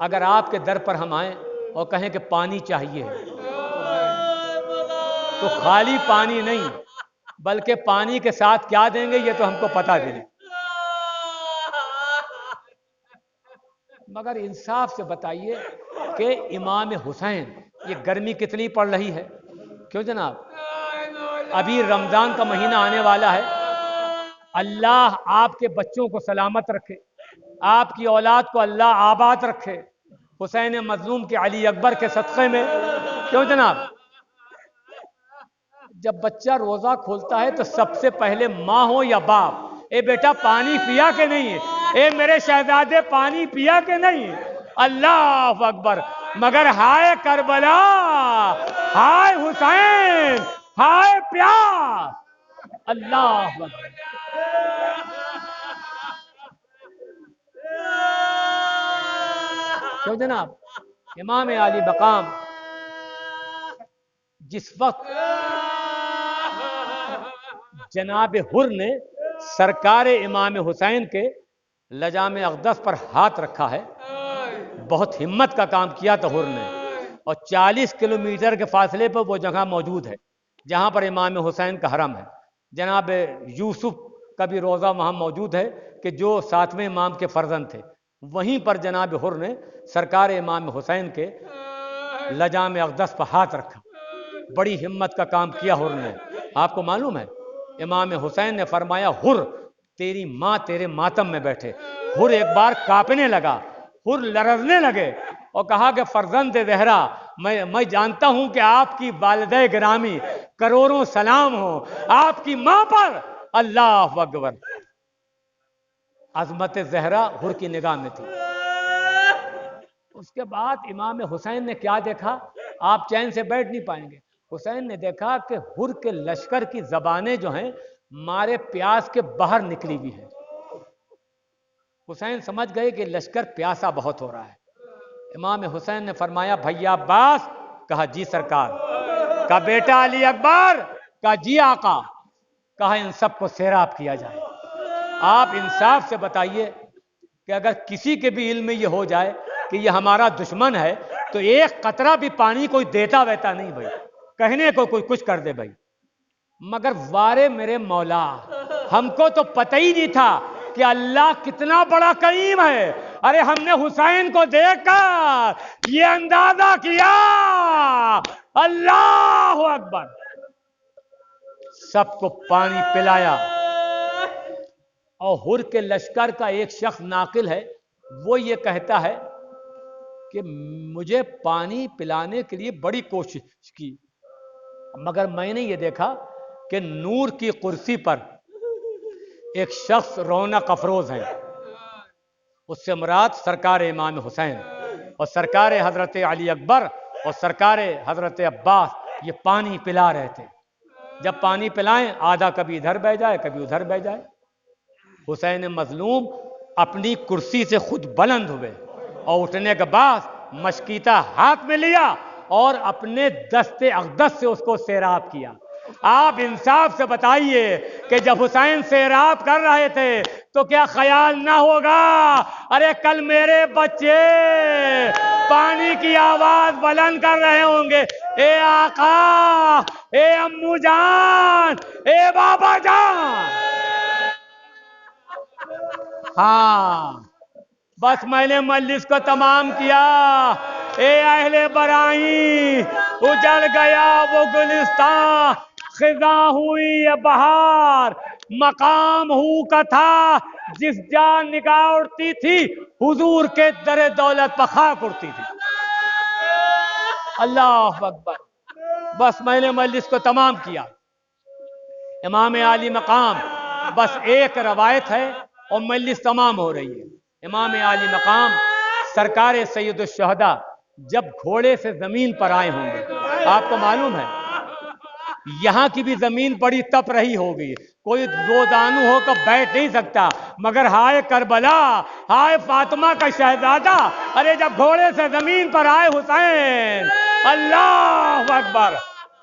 اگر آپ کے در پر ہم آئیں اور کہیں کہ پانی چاہیے تو خالی پانی نہیں بلکہ پانی کے ساتھ کیا دیں گے یہ تو ہم کو پتا بھی نہیں. مگر انصاف سے بتائیے کہ امام حسین یہ گرمی کتنی پڑ رہی ہے؟ کیوں جناب؟ ابھی رمضان کا مہینہ آنے والا ہے. اللہ آپ کے بچوں کو سلامت رکھے، آپ کی اولاد کو اللہ آباد رکھے حسین مظلوم کے علی اکبر کے صدقے میں. کیوں جناب؟ جب بچہ روزہ کھولتا ہے تو سب سے پہلے ماں ہو یا باپ، اے بیٹا پانی پیا کہ نہیں، اے میرے شہزادے پانی پیا کہ نہیں. اللہ اکبر. مگر ہائے کربلا، ہائے حسین، ہائے پیاس. اللہ اکبر. کیوں جناب؟ امام علی مقام جس وقت جناب حر نے سرکار امام حسین کے لجام اقدس پر ہاتھ رکھا ہے، بہت ہمت کا کام کیا تھا حر نے. اور 40 کلومیٹر کے فاصلے پر وہ جگہ موجود ہے جہاں پر امام حسین کا حرم ہے. جناب یوسف کا بھی روضہ وہاں موجود ہے کہ جو 7ویں امام کے فرزند تھے. وہیں پر جناب حر نے سرکار امام حسین کے لجام اقدس پر ہاتھ رکھا. بڑی ہمت کا کام کیا حر نے. آپ کو معلوم ہے امام حسین نے فرمایا حر تیری ماں تیرے ماتم میں بیٹھے. حر ایک بار کانپنے لگا، حر لرزنے لگے اور کہا کہ فرزند زہرا میں جانتا ہوں کہ آپ کی والدہ گرامی کروڑوں سلام ہو آپ کی ماں پر. اللہ اکبر. عظمت زہرا حر کی نگاہ میں تھی. اس کے بعد امام حسین نے کیا دیکھا؟ آپ چین سے بیٹھ نہیں پائیں گے. حسین نے دیکھا کہ حر کے لشکر کی زبانیں جو ہیں مارے پیاس کے باہر نکلی ہوئی ہیں. حسین سمجھ گئے کہ لشکر پیاسا بہت ہو رہا ہے. امام حسین نے فرمایا بھیا عباس. کہا جی سرکار. کہا بیٹا علی اکبر. کہا جی آقا. کہا ان سب کو سیراب کیا جائے. آپ انصاف سے بتائیے کہ اگر کسی کے بھی علم میں یہ ہو جائے کہ یہ ہمارا دشمن ہے تو ایک قطرہ بھی پانی کوئی دیتا ویتا نہیں بھائی، کہنے کو کوئی کچھ کر دے بھائی. مگر وارے میرے مولا، ہم کو تو پتہ ہی نہیں تھا کہ اللہ کتنا بڑا کریم ہے. ارے ہم نے حسین کو دیکھ کر یہ اندازہ کیا. اللہ اکبر. سب کو پانی پلایا. اور حر کے لشکر کا ایک شخص ناقل ہے، وہ یہ کہتا ہے کہ مجھے پانی پلانے کے لیے بڑی کوشش کی مگر میں نے یہ دیکھا کہ نور کی کرسی پر ایک شخص رونق افروز ہے. اس سے مراد سرکار امام حسین اور سرکار حضرت علی اکبر اور سرکار حضرت عباس یہ پانی پلا رہے تھے. جب پانی پلائیں آدھا کبھی ادھر بہ جائے کبھی ادھر بہ جائے. حسین مظلوم اپنی کرسی سے خود بلند ہوئے اور اٹھنے کے بعد مشکیتا ہاتھ میں لیا اور اپنے دست اقدس سے اس کو سیراب کیا. آپ انصاف سے بتائیے کہ جب حسین سیراب کر رہے تھے تو کیا خیال نہ ہوگا ارے کل میرے بچے پانی کی آواز بلند کر رہے ہوں گے، اے آقا، اے امو جان، اے بابا جان. ہاں بس میں نے مجلس کو تمام کیا. اے اہل برائی، اجڑ گیا وہ گلستان، خزاں ہوئی یہ بہار، مقام ہو کا تھا جس جان نگاہ اڑتی تھی حضور کے در دولت پر خاک اڑتی تھی. اللہ اکبر. بس میں نے مجلس کو تمام کیا. امام علی مقام بس ایک روایت ہے اور مجلس تمام ہو رہی ہے. امام علی مقام سرکار سید الشہداء جب گھوڑے سے زمین پر آئے ہوں گے، آپ کو معلوم ہے یہاں کی بھی زمین بڑی تپ رہی ہوگی، کوئی روزانو ہو کر بیٹھ نہیں سکتا. مگر ہائے کربلا، ہائے فاطمہ کا شہزادہ، ارے جب گھوڑے سے زمین پر آئے حسین، اللہ اکبر،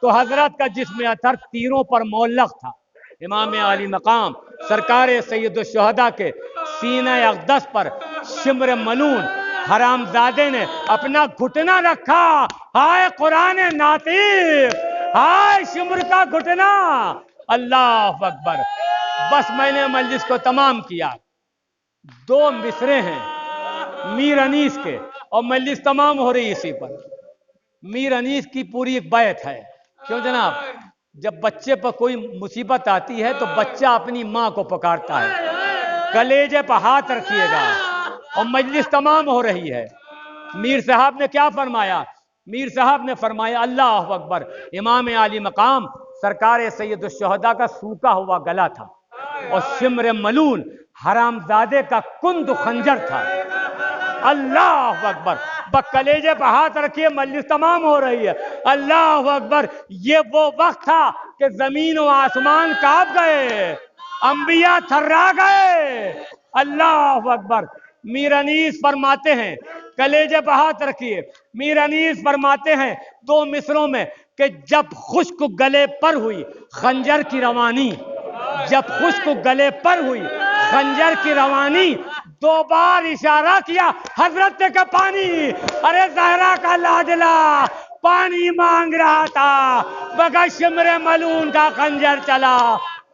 تو حضرت کا جسم اطہر تیروں پر معلق تھا. امام علی مقام سرکار سید الشہداء کے سینہ اقدس پر شمر ملون حرامزادے نے اپنا گھٹنا رکھا، ہائے قرآن ناطق، ہائے شمر کا گھٹنا، اللہ اکبر۔ بس میں نے مجلس کو تمام کیا، 2 مصرے ہیں میر انیس کے، اور مجلس تمام ہو رہی اسی پر۔ میر انیس کی پوری ایک بیت ہے، کیوں جناب؟ جب بچے پر کوئی مصیبت آتی ہے تو بچہ اپنی ماں کو پکارتا ہے، کلیجے پر ہاتھ رکھیے گا، اور مجلس تمام ہو رہی ہے۔ میر صاحب نے کیا فرمایا؟ میر صاحب نے فرمایا اللہ اکبر، امام عالی مقام سرکار سید الشہداء کا سوکھا ہوا گلا تھا، اور شمر ملون حرامزادے کا کند خنجر تھا۔ اللہ اکبر، کلیجے پہ ہاتھ رکھیے، مجلس تمام ہو رہی ہے۔ اللہ اکبر، یہ وہ وقت تھا کہ زمین و آسمان کانپ گئے، انبیاء تھرا گئے۔ اللہ اکبر۔ میر انیس فرماتے ہیں، کلیجے پہ ہاتھ رکھیے، میر انیس فرماتے ہیں 2 مصروں میں کہ جب خشک گلے پر ہوئی خنجر کی روانی، جب خشک گلے پر ہوئی خنجر کی روانی، 2 بار اشارہ کیا حضرت نے کہ پانی، ارے زہرا کا لاڈلا پانی مانگ رہا تھا، مگر شمر ملون کا خنجر چلا۔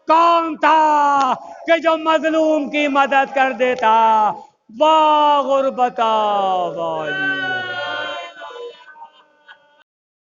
کون تھا کہ جو مظلوم کی مدد کر دیتا؟ واہ غربتا والی